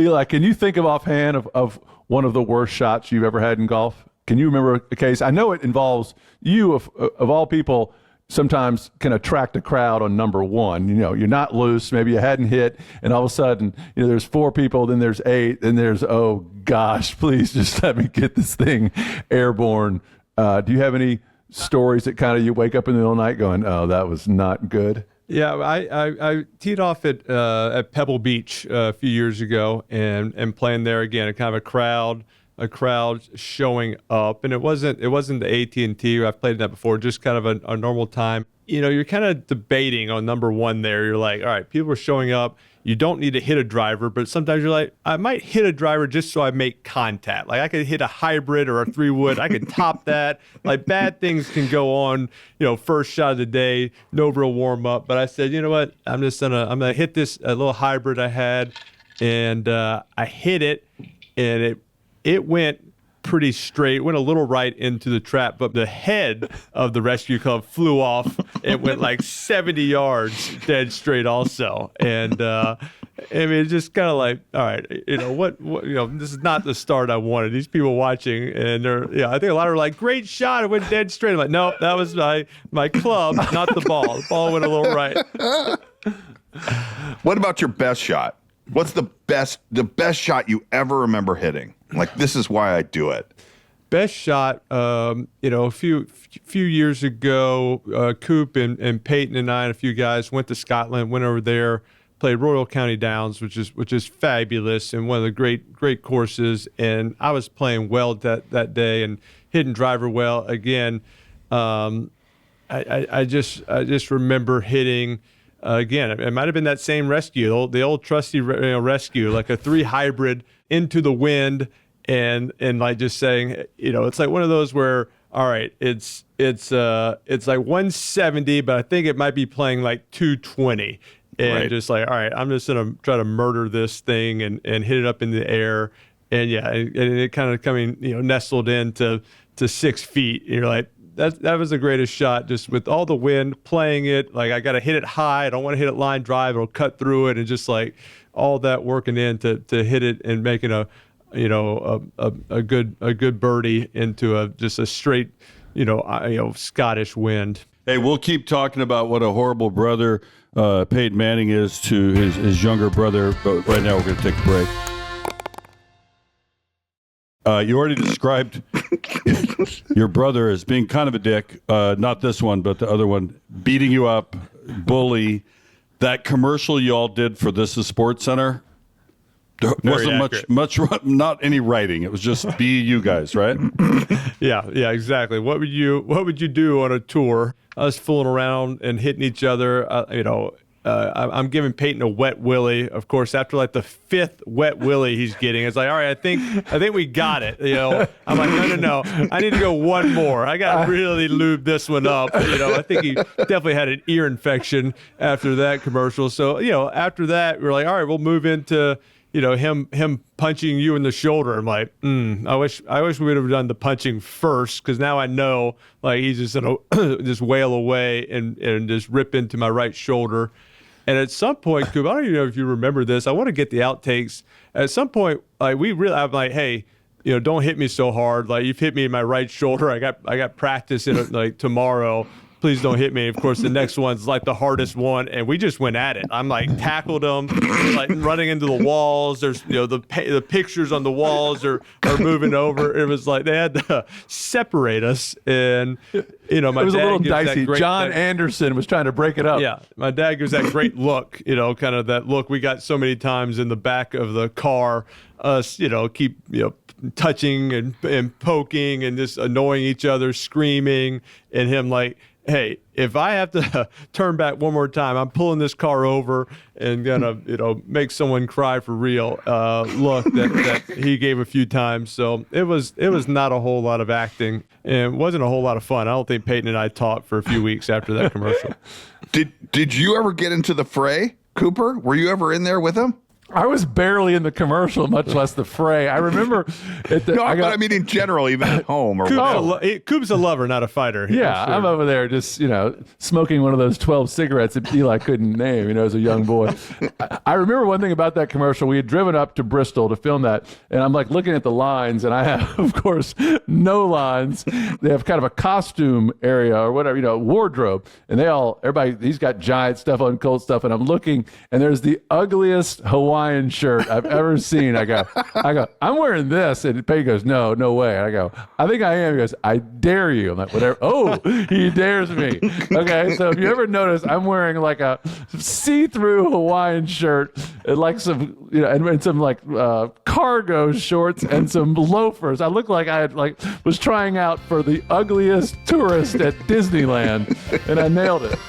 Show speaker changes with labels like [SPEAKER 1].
[SPEAKER 1] Eli, can you think of offhand of one of the worst shots you've ever had in golf? Can you remember a case? I know it involves you, of all people, sometimes can attract a crowd on number one. You know, you're not loose. Maybe you hadn't hit, and all of a sudden, you know, there's 4 people, then there's 8, then there's, oh, gosh, please just let me get this thing airborne. Do you have any stories that kind of you wake up in the middle of the night going, oh, that was not good?
[SPEAKER 2] Yeah, I teed off at Pebble Beach a few years ago and playing there again, a kind of a crowd showing up, and it wasn't the AT&T. I've played that before, just kind of a normal time. You know, you're kind of debating on number one there. You're like, all right, people are showing up. You don't need to hit a driver, but sometimes you're like, I might hit a driver just so I make contact. Like I could hit a hybrid or a 3-wood. I could top that. Like bad things can go on, you know, first shot of the day, no real warm up. But I said, you know what? I'm gonna hit this a little hybrid I had, and I hit it, and it went pretty straight, went a little right into the trap, but the head of the rescue club flew off. It went like 70 yards dead straight also. And I mean, it's just kind of like, all right, you know, what, you know, this is not the start I wanted. These people watching, and they're, yeah, I think a lot of them are like, great shot, it went dead straight. I'm like, nope, that was my club, not the ball. The ball went a little right.
[SPEAKER 3] What about your best shot? What's the best shot you ever remember hitting? Like, this is why I do it.
[SPEAKER 2] Best shot, you know, a few years ago, Coop and Peyton and I and a few guys went to Scotland, went over there, played Royal County Downs, which is fabulous and one of the great courses. And I was playing well that day and hitting driver well again. I just remember hitting. Again, it might have been that same rescue, the old trusty rescue, like a 3 hybrid into the wind, and like just saying, you know, it's like one of those where, all right, it's like 170, but I think it might be playing like 220, and
[SPEAKER 3] right.
[SPEAKER 2] Just like, all right, I'm just gonna try to murder this thing and hit it up in the air, and yeah, and it kind of coming, you know, nestled into 6 feet. And you're like, that was the greatest shot, just with all the wind playing it. Like I got to hit it high. I don't want to hit it line drive. It'll cut through it, and just like all that working in to hit it and making a good birdie into just a straight, Scottish wind.
[SPEAKER 4] Hey, we'll keep talking about what a horrible brother Peyton Manning is to his younger brother, but right now we're going to take a break. You already described your brother as being kind of a dick. Not this one, but the other one. Beating you up, bully. That commercial you all did for This Is SportsCenter, there wasn't much, not any writing. It was just be you guys, right?
[SPEAKER 2] Yeah, exactly. What would you do on a tour? Us fooling around and hitting each other. I'm giving Peyton a wet willy. Of course, after like the 5th wet willy he's getting, it's like, all right, I think we got it. You know, I'm like, no, I need to go one more. I got to really lube this one up. You know, I think he definitely had an ear infection after that commercial. So, you know, after that, we're like, all right, we'll move into, you know, him punching you in the shoulder. I'm like, I wish we would have done the punching first, because now I know, like, he's just gonna just wail away and just rip into my right shoulder. And at some point, Coop, I don't even know if you remember this. I want to get the outtakes. At some point, like I'm like, hey, you know, don't hit me so hard. Like, you've hit me in my right shoulder. I got practice in it like tomorrow. Please don't hit me. Of course, the next one's like the hardest one, and we just went at it. I'm like tackled him, like running into the walls. There's, you know, the pictures on the walls are moving over. It was like they had to separate us, and you know, my dad, it was a little dicey.
[SPEAKER 1] John Anderson was trying to break it up.
[SPEAKER 2] Yeah, my dad gives that great look, you know, kind of that look we got so many times in the back of the car. Us, you know, keep, you know, touching and poking and just annoying each other, screaming, and him like, hey, if I have to turn back one more time, I'm pulling this car over and gonna, you know, make someone cry for real. Look that he gave a few times. So it was not a whole lot of acting, and it wasn't a whole lot of fun. I don't think Peyton and I talked for a few weeks after that commercial.
[SPEAKER 3] Did you ever get into the fray, Cooper? Were you ever in there with him?
[SPEAKER 1] I was barely in the commercial, much less the fray. I remember
[SPEAKER 3] I mean in general, even at home or
[SPEAKER 2] Coop's a lover, not a fighter.
[SPEAKER 1] Yeah, I'm over there just, smoking one of those 12 cigarettes that Eli couldn't name, as a young boy. I remember one thing about that commercial. We had driven up to Bristol to film that, and I'm like looking at the lines, and I have, of course, no lines. They have kind of a costume area or whatever, wardrobe, and everybody, he's got giant stuff on, cold stuff, and I'm looking, and there's the ugliest Hawaiian shirt I've ever seen. I go, I'm wearing this, and Peyton goes, no way. And I go, I think I am. He goes, I dare you. I'm like, whatever. Oh, he dares me. Okay, so if you ever notice, I'm wearing like a see-through Hawaiian shirt and like some, and some like cargo shorts and some loafers. I look like I had was trying out for the ugliest tourist at Disneyland, and I nailed it.